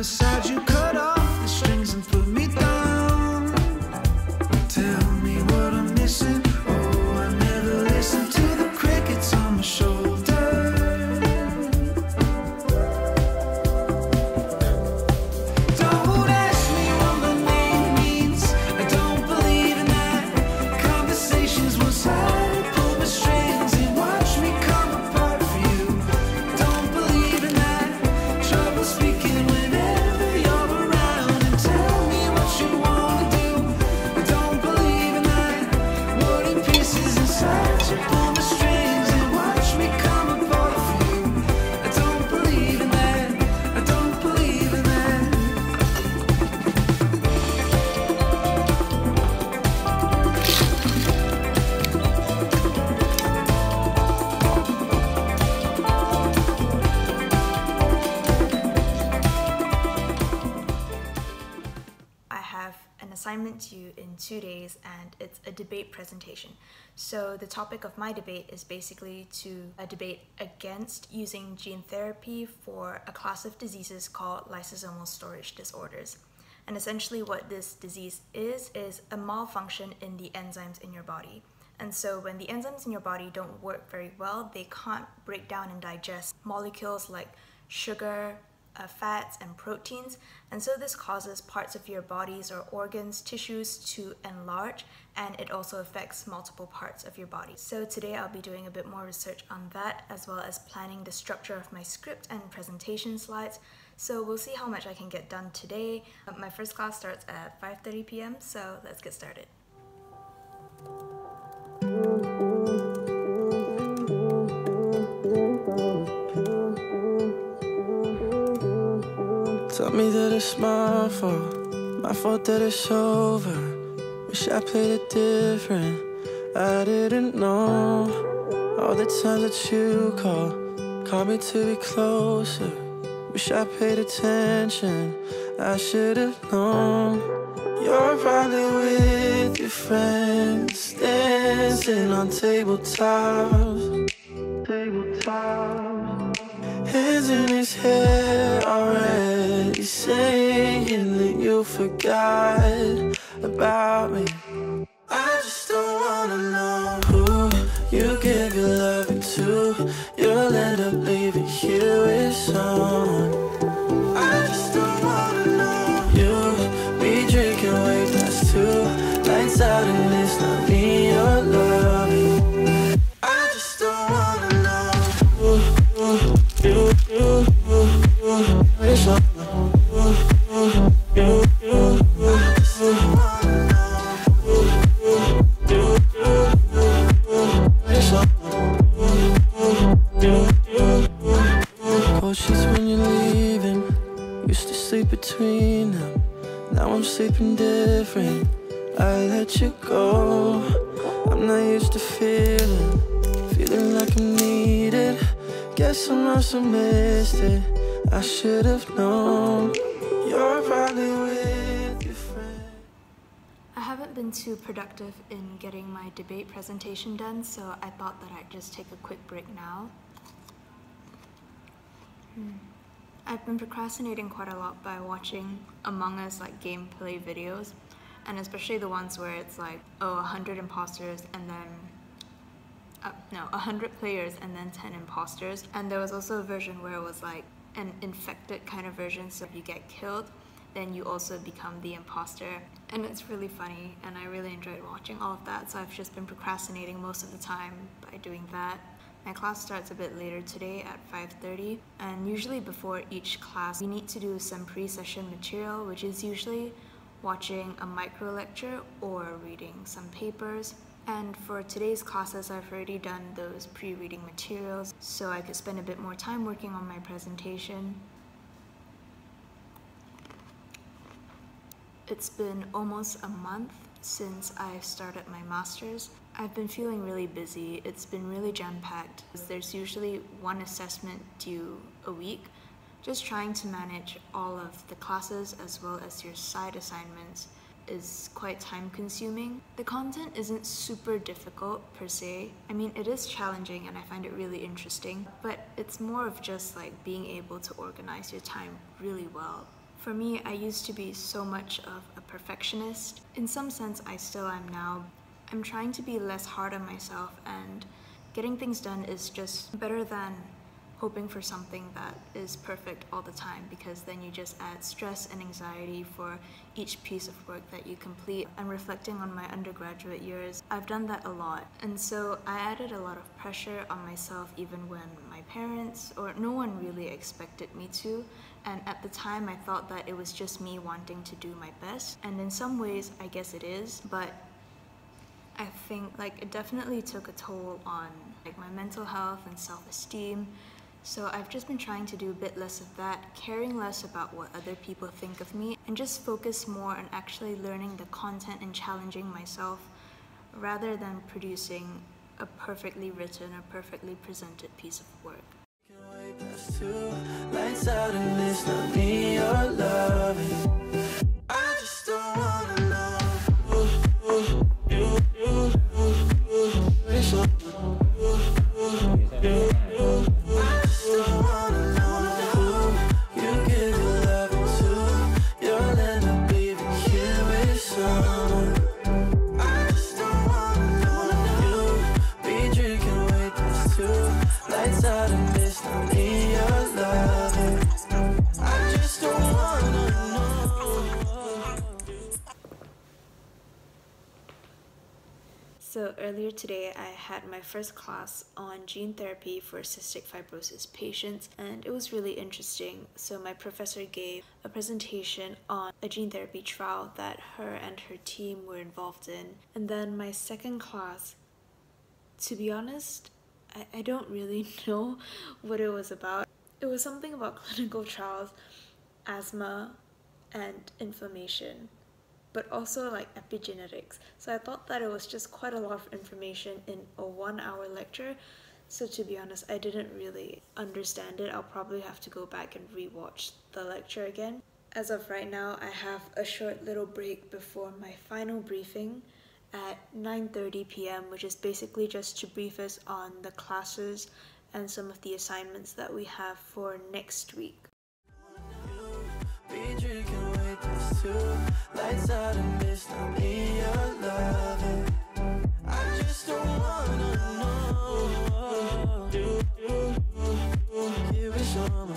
beside you, cut off the strings and put me down. Tell me what I'm missing. Oh, I never listen to the crickets on my shoulder. Don't ask me what my name means. I don't believe in that. Conversations will solve, pull my strings and watch me come apart for you. Don't believe in that. Trouble speaking whenever you're around and tell me what you wanna do. I don't believe in that. War in pieces inside you, pull my strings and watch me come apart for you. I don't believe in that. I don't believe in that. I have an assignment due in 2 days and it's a debate presentation. So the topic of my debate is basically to debate against using gene therapy for a class of diseases called lysosomal storage disorders. And essentially what this disease is a malfunction in the enzymes in your body. And so when the enzymes in your body don't work very well, they can't break down and digest molecules like sugar, fats and proteins, and so this causes parts of your bodies or organs, tissues to enlarge, and it also affects multiple parts of your body. So today I'll be doing a bit more research on that, as well as planning the structure of my script and presentation slides. So we'll see how much I can get done today. My first class starts at 5:30 p.m, so let's get started. Tell me that it's my fault that it's over. Wish I played it different, I didn't know. All the times that you called me to be closer. Wish I paid attention, I should have known. You're probably with your friends, dancing on tabletops. Hands in his hair already, saying that you forgot about me. I just don't wanna know who you give your loving to. You'll end up leaving here with someone. I just don't wanna know you be drinking way past 2, lights out and it's not me you're loving. I just don't wanna know cold sheets when you're leaving. Used to sleep between them, now I'm sleeping different. I let you go, I'm not used to feeling like I'm needed. Guess I must have missed it, I should have known. You're probably with your friend. I haven't been too productive in getting my debate presentation done, so I thought that I'd just take a quick break now. I've been procrastinating quite a lot by watching Among Us gameplay videos, and especially the ones where it's 100 imposters and then 100 players and then 10 imposters. And there was also a version where it was an infected kind of version, so if you get killed then you also become the imposter, and it's really funny and I really enjoyed watching all of that, so I've just been procrastinating most of the time by doing that. My class starts a bit later today at 5:30, and usually before each class we need to do some pre-session material, which is usually watching a micro lecture or reading some papers. And for today's classes I've already done those pre-reading materials so I could spend a bit more time working on my presentation. It's been almost a month since I started my master's. I've been feeling really busy. It's been really jam-packed. There's usually one assessment due a week. Just trying to manage all of the classes as well as your side assignments is quite time-consuming. The content isn't super difficult per se. I mean, it is challenging and I find it really interesting, but it's more of just being able to organize your time really well. For me, I used to be so much of a perfectionist. In some sense, I still am now. I'm trying to be less hard on myself, and getting things done is just better than hoping for something that is perfect all the time, because then you just add stress and anxiety for each piece of work that you complete. And reflecting on my undergraduate years, I've done that a lot. And so I added a lot of pressure on myself even when my parents or no one really expected me to. And at the time I thought that it was just me wanting to do my best. And in some ways I guess it is, but I think it definitely took a toll on my mental health and self-esteem. So I've just been trying to do a bit less of that, caring less about what other people think of me, and just focus more on actually learning the content and challenging myself rather than producing a perfectly written or perfectly presented piece of work. Lights out and it's not me you're loving. I just don't wanna know So earlier today I had my first class on gene therapy for cystic fibrosis patients, and it was really interesting. So my professor gave a presentation on a gene therapy trial that her and her team were involved in. And then my second class, to be honest, I don't really know what it was about. It was something about clinical trials, asthma, and inflammation, but also epigenetics. So I thought that it was just quite a lot of information in a 1-hour lecture. So to be honest, I didn't really understand it. I'll probably have to go back and rewatch the lecture again. As of right now, I have a short little break before my final briefing at 9:30 p.m., which is basically just to brief us on the classes and some of the assignments that we have for next week. Lights out and it's not me you're loving. I just don't wanna know. Give it some